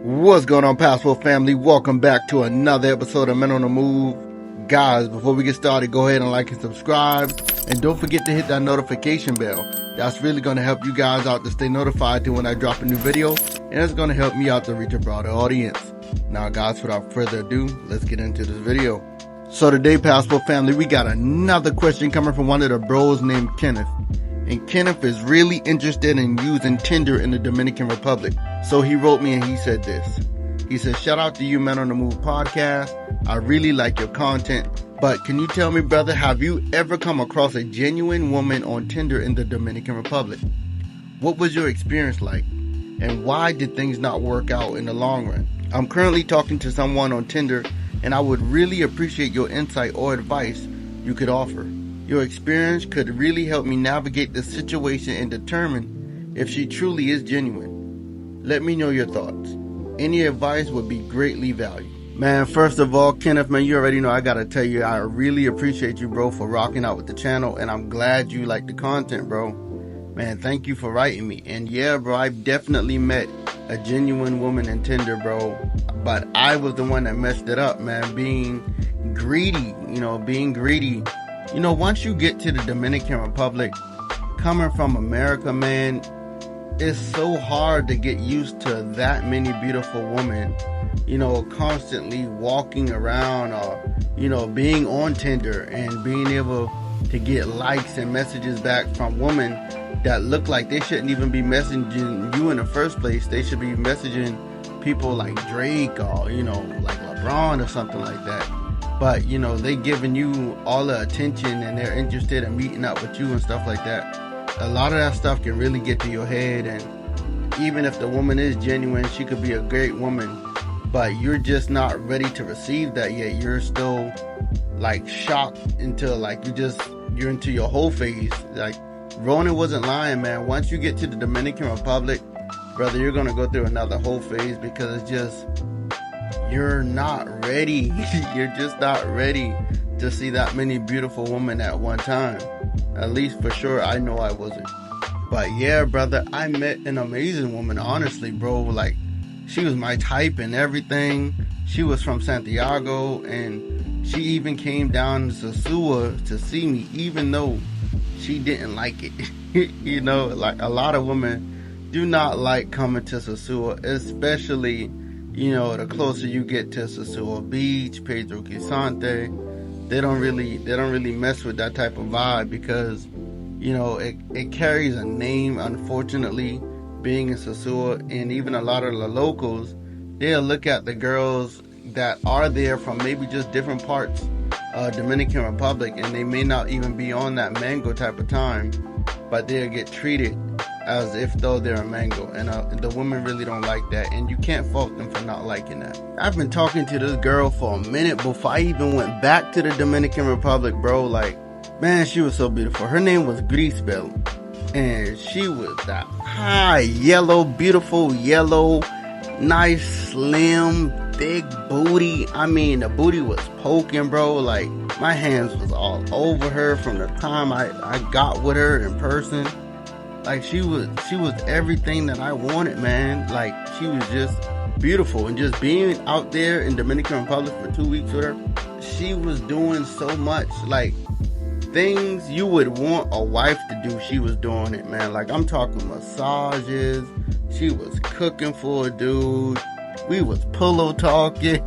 What's going on, Passport family? Welcome back to another episode of Men on the Move. Guys, before we get started, go ahead and like and subscribe. And don't forget to hit that notification bell. That's really going to help you guys out to stay notified to when I drop a new video. And it's going to help me out to reach a broader audience. Now, guys, without further ado, let's get into this video. So today, Passport family, we got another question coming from one of the bros named Kenneth. And Kenneth is really interested in using Tinder in the Dominican Republic. So he wrote me and he said this. He said, shout out to you, Men on the Move podcast. I really like your content. But can you tell me, brother, have you ever come across a genuine woman on Tinder in the Dominican Republic? What was your experience like? And why did things not work out in the long run? I'm currently talking to someone on Tinder, and I would really appreciate your insight or advice you could offer. Your experience could really help me navigate the situation and determine if she truly is genuine. Let me know your thoughts. Any advice would be greatly valued. Man, first of all, Kenneth, man, you already know I gotta tell you, I really appreciate you, bro, for rocking out with the channel, and I'm glad you like the content, bro. Man, thank you for writing me. And yeah, bro, I've definitely met a genuine woman in Tinder, bro, but I was the one that messed it up, man, being greedy. Once you get to the Dominican Republic, coming from America, man, it's so hard to get used to that many beautiful women, constantly walking around or, being on Tinder and being able to get likes and messages back from women that look like they shouldn't even be messaging you in the first place. They should be messaging people like Drake or, like LeBron or something like that. But, they giving you all the attention and they're interested in meeting up with you and stuff like that. A lot of that stuff can really get to your head, and even if the woman is genuine, she could be a great woman, but you're just not ready to receive that yet. You're still like shocked until you're into your whole phase. Like Ronan wasn't lying, man. Once you get to the Dominican Republic, brother, you're gonna go through another whole phase because it's just, you're not ready. You're just not ready to see that many beautiful women at one time. At least for sure, I know I wasn't. But yeah, brother, I met an amazing woman, honestly, bro. Like, she was my type and everything. She was from Santiago, and she even came down to Sosua to see me, even though she didn't like it. Like a lot of women do not like coming to Sosua, especially, the closer you get to Sosua Beach, Pedro Quisante. They don't really mess with that type of vibe because, it carries a name, unfortunately, being in Sosua. And even a lot of the locals, they'll look at the girls that are there from maybe just different parts of Dominican Republic, and they may not even be on that mango type of time, but they'll get treated as if though they're a mango, and the women really don't like that, and you can't fault them for not liking that. I've been talking to this girl for a minute before I even went back to the Dominican Republic, bro. Like, man, she was so beautiful. Her name was Grisbel, and she was that high yellow, beautiful yellow, nice, slim, big booty. I mean, the booty was poking, bro. Like, my hands was all over her from the time I got with her in person. Like, she was everything that I wanted, man. Like, she was just beautiful. And just being out there in Dominican Republic for 2 weeks with her, she was doing so much. Like, things you would want a wife to do, she was doing it, man. Like, I'm talking massages. She was cooking for a dude. We was pillow talking.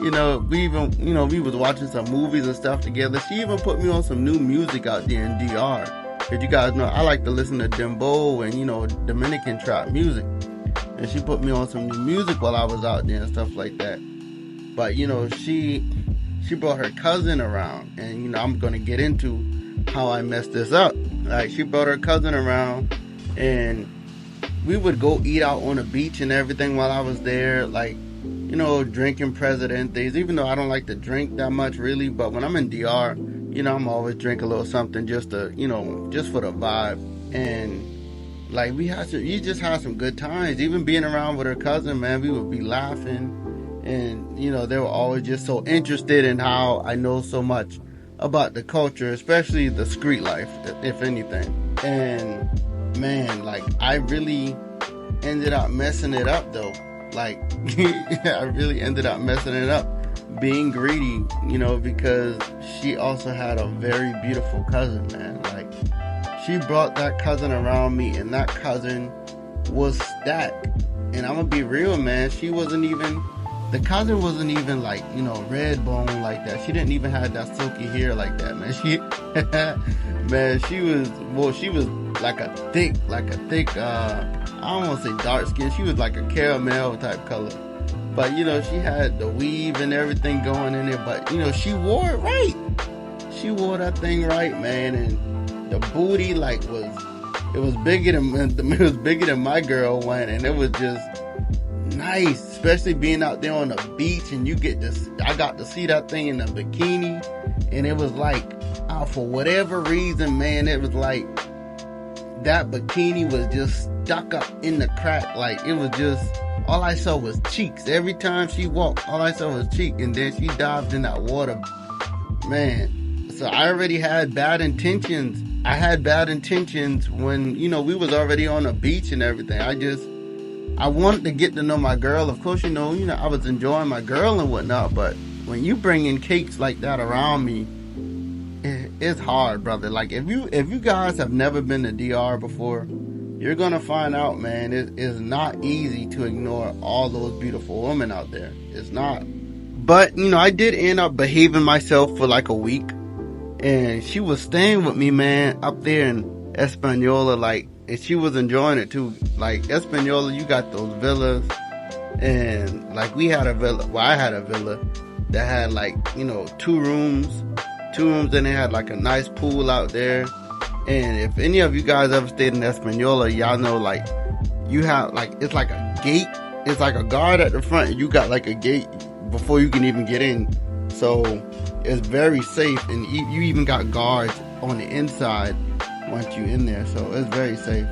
We was watching some movies and stuff together. She even put me on some new music out there in DR. Because you guys know I like to listen to dembow and, Dominican trap music. And she put me on some new music while I was out there and stuff like that. But, she brought her cousin around. And, I'm going to get into how I messed this up. Like, she brought her cousin around, and we would go eat out on the beach and everything while I was there. Like, drinking Presidentes. Even though I don't like to drink that much, really. But when I'm in DR, I'm always drink a little something just to, just for the vibe. And like, you just had some good times. Even being around with her cousin, man, we would be laughing. And, they were always just so interested in how I know so much about the culture, especially the street life, if anything. And man, like, I really ended up messing it up though, Like, I really ended up messing it up, being greedy, because she also had a very beautiful cousin, man. Like, she brought that cousin around me, and that cousin was stacked. And I'm gonna be real, man. The cousin wasn't even like, red bone like that. She didn't even have that silky hair like that, man. She was like a thick, I don't want to say dark skin. She was like a caramel type color. But, she had the weave and everything going in there. But, she wore it right. She wore that thing right, man. And the booty, like, it was bigger than my girl one. And it was just nice, especially being out there on the beach. And I got to see that thing in a bikini. And it was like, for whatever reason, man, it was like, that bikini was just stuck up in the crack. Like, it was just, all I saw was cheeks. Every time she walked, all I saw was cheek. And then she dived in that water. Man. So I already had bad intentions. I had bad intentions when, we was already on the beach and everything. I wanted to get to know my girl. Of course, I was enjoying my girl and whatnot. But when you bring in cakes like that around me, it's hard, brother. Like, if you guys have never been to DR before, you're gonna find out, man, it is not easy to ignore all those beautiful women out there. It's not. But, I did end up behaving myself for like a week. And she was staying with me, man, up there in Espanola, like, and she was enjoying it too. Like, Espanola, you got those villas. And, like, we had a villa. Well, I had a villa that had, like, 2 rooms. And it had like a nice pool out there. And if any of you guys ever stayed in Espanola, y'all know, like, you have, like, it's like a gate. It's like a guard at the front, and you got like a gate before you can even get in. So it's very safe, and you even got guards on the inside once you in there. So it's very safe.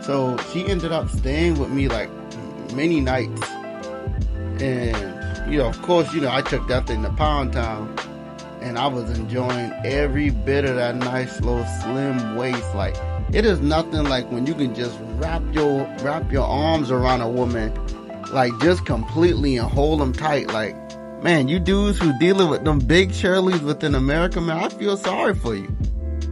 So she ended up staying with me like many nights. And, of course, I took that thing to Pound Town. And I was enjoying every bit of that nice little slim waist. Like, it is nothing like when you can just wrap your arms around a woman, like, just completely, and hold them tight. Like, man, you dudes who dealing with them big Shirleys within America, man, I feel sorry for you.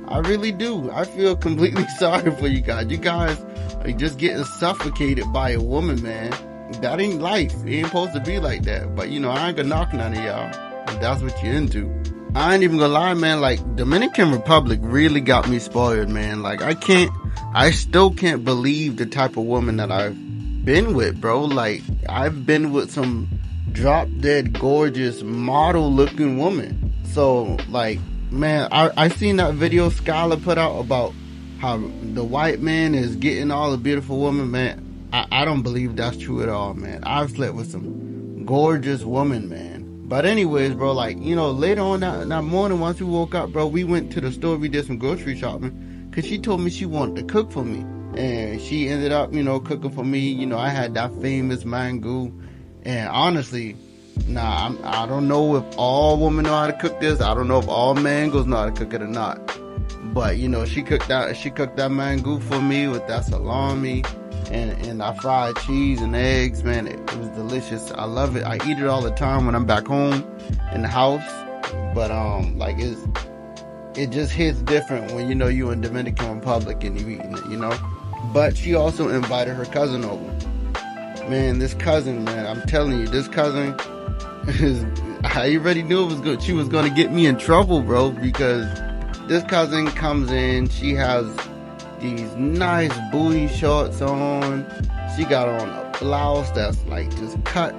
I really do. I feel completely sorry for you guys. You guys are just getting suffocated by a woman, man. That ain't life. It ain't supposed to be like that. But, I ain't gonna knock none of y'all if that's what you're into. I ain't even gonna lie, man. Like, Dominican Republic really got me spoiled, man. Like, I still can't believe the type of woman that I've been with, bro. Like, I've been with some drop dead gorgeous model looking woman. So, like, man, I seen that video Skylar put out about how the white man is getting all the beautiful women, man. I don't believe that's true at all, man. I've slept with some gorgeous women, man. But anyways, bro, like, later on that morning, once we woke up, bro, we went to the store, we did some grocery shopping, because she told me she wanted to cook for me. And she ended up, cooking for me. I had that famous mango. And honestly, I don't know if all women know how to cook this. I don't know if all mangoes know how to cook it or not. But, she cooked that mango for me with that salami. And that fried cheese and eggs, man, it was delicious. I love it. I eat it all the time when I'm back home in the house. But like, it just hits different when you in Dominican Republic and you eating it, But she also invited her cousin over. Man, this cousin, man, I'm telling you, this cousin I already knew it was good. She was gonna get me in trouble, bro, because this cousin comes in, she has these nice booty shorts on. She got on a blouse that's like just cut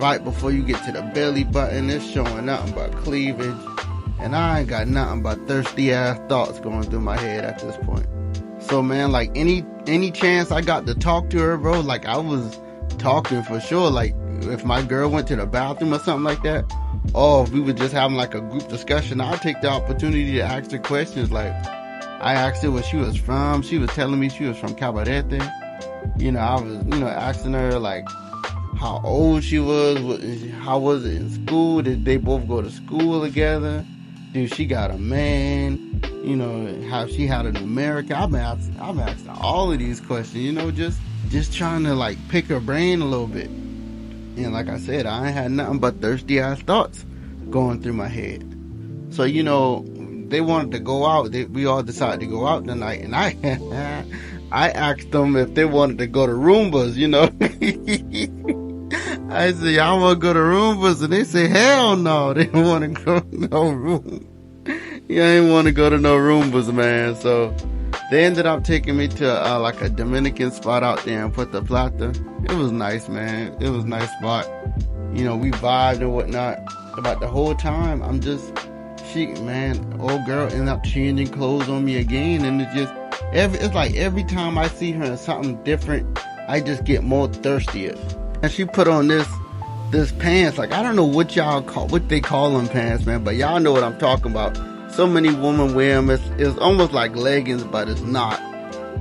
right before you get to the belly button. It's showing nothing but cleavage. And I ain't got nothing but thirsty ass thoughts going through my head at this point. So, man, like, any chance I got to talk to her, bro, like, I was talking for sure. Like, if my girl went to the bathroom or something like that, or if we were just having like a group discussion, I'd take the opportunity to ask her questions. Like, I asked her where she was from. She was telling me she was from Cabarete. I was, asking her, like, how old she was, how was it in school, did they both go to school together, dude, she got a man, how she had an American. I'm asking all of these questions, just trying to, like, pick her brain a little bit. And like I said, I ain't had nothing but thirsty ass thoughts going through my head. So, they wanted to go out. We all decided to go out tonight, and I I asked them if they wanted to go to Roombas, I said, y'all want to go to Roombas? And they say, hell no, they don't want to go to no room. You ain't want to go to no Roombas, man. So they ended up taking me to like a Dominican spot out there in Puerto Plata. It was nice, man. It was a nice spot. We vibed and whatnot. About the whole time, old girl ended up changing clothes on me again, and it's like every time I see her in something different, I just get more thirstier. And she put on this pants, like I don't know what they call them pants, man, but y'all know what I'm talking about. So many women wear them. It's almost like leggings, but it's not.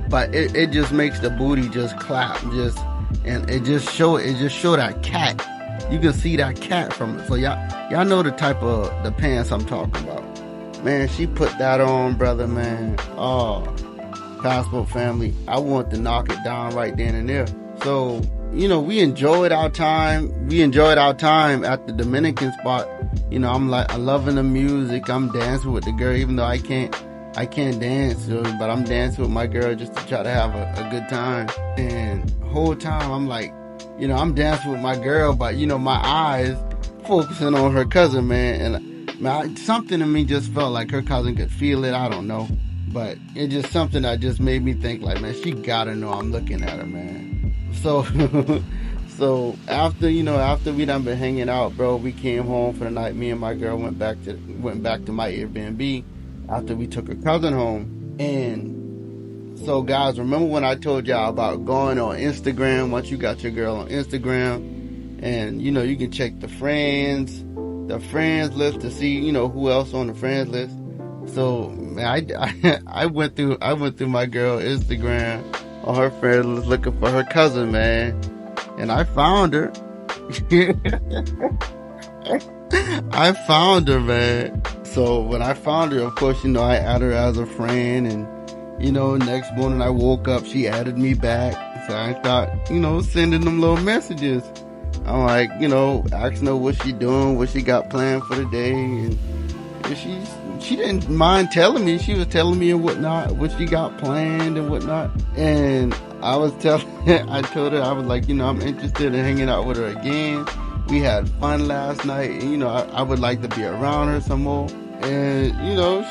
But it just makes the booty just clap, and it just show that cat. You can see that cat from it. So y'all know the type of the pants I'm talking about. Man, she put that on, brother, man. Oh, Passport family, I want to knock it down right then and there. So, we enjoyed our time. We enjoyed our time at the Dominican spot. I'm loving the music. I'm dancing with the girl, even though I can't dance, but I'm dancing with my girl just to try to have a good time. And the whole time I'm like, I'm dancing with my girl, but my eyes focusing on her cousin, man. And something in me just felt like her cousin could feel it. I don't know, but it's just something that just made me think like, man, she gotta know I'm looking at her, man. So after we done been hanging out, bro, we came home for the night. Me and my girl went back to my Airbnb after we took her cousin home. And so, guys, remember when I told y'all about going on Instagram? Once you got your girl on Instagram, and you can check the friends list to see who else on the friends list. So, man, I went through my girl Instagram on her friends list looking for her cousin, man, and I found her. I found her, man. So when I found her, of course, I added her as a friend, and next morning I woke up, she added me back. So I thought, sending them little messages. I'm like, asking her what she doing, what she got planned for the day, and she didn't mind telling me. She was telling me and whatnot, what she got planned and whatnot. And I told her, I was like, I'm interested in hanging out with her again. We had fun last night, and I would like to be around her some more. And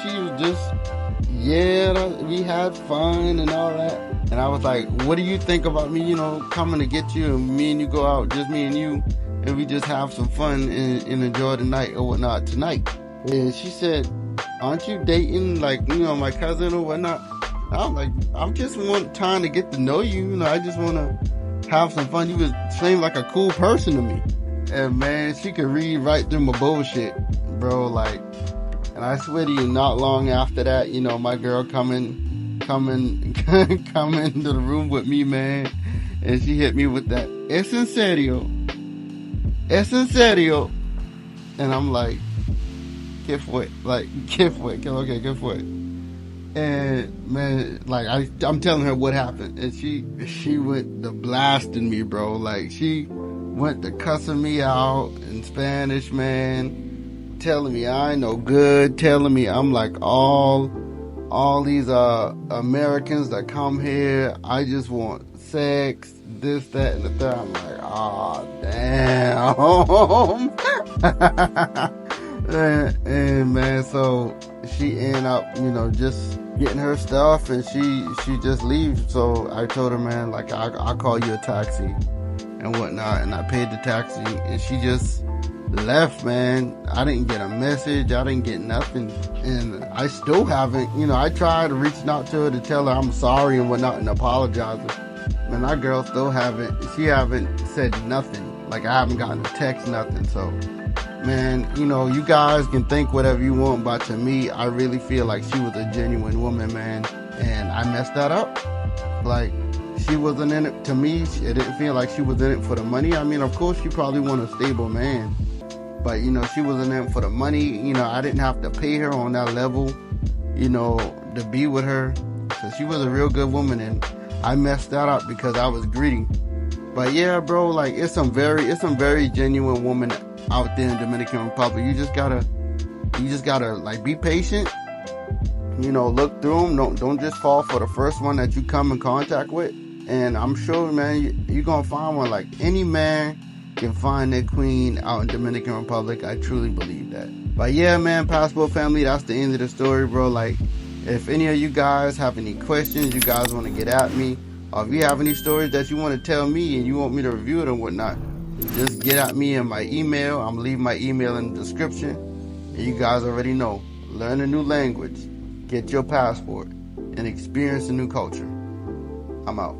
she was just, we had fun and all that. And I was like, what do you think about me, coming to get you, and me and you go out, just me and you, and we just have some fun and enjoy the night or whatnot tonight. And she said, aren't you dating my cousin or whatnot? I'm like, I just want time to get to know you. I just want to have some fun. You seem like a cool person to me. And man, she could read right through my bullshit, bro. And I swear to you, not long after that, my girl coming into the room with me, man. And she hit me with that, es en serio. And I'm like, ¿qué fue? ¿Qué fue? Okay, ¿qué fue? And man, I'm telling her what happened, and she went to blasting me, bro. She went to cussing me out in Spanish, man, telling me I ain't no good, telling me I'm like all these Americans that come here, I just want sex, this, that, and the third. I'm like, oh damn. and man, so she ended up, just getting her stuff, and she just leaves. So I told her, man, I'll call you a taxi and whatnot, and I paid the taxi, and she just left, man. I didn't get a message, I didn't get nothing, and I still haven't, I tried reaching out to her to tell her I'm sorry and whatnot and apologizing. Man, that girl still haven't said nothing. I haven't gotten a text, nothing. So man, you guys can think whatever you want, but to me, I really feel like she was a genuine woman, man, and I messed that up. She wasn't in it, to me, it didn't feel like she was in it for the money. I mean, of course, she probably want a stable man, but, she wasn't in it for the money. I didn't have to pay her on that level, to be with her. So she was a real good woman, and I messed that up because I was greedy. But yeah, bro, like it's some very genuine women out there in Dominican Republic. You just gotta like be patient. You know, look through them. Don't just fall for the first one that you come in contact with. And I'm sure, man, you're gonna find one. Like any man can find their queen out in Dominican Republic. I truly believe that. But yeah, man, Passport family, that's the end of the story, bro. Like, if any of you guys have any questions, you guys want to get at me, or if you have any stories that you want to tell me and you want me to review it or whatnot, just get at me in my email. I'm leaving my email in the description. And you guys already know. Learn a new language, get your passport, and experience a new culture. I'm out.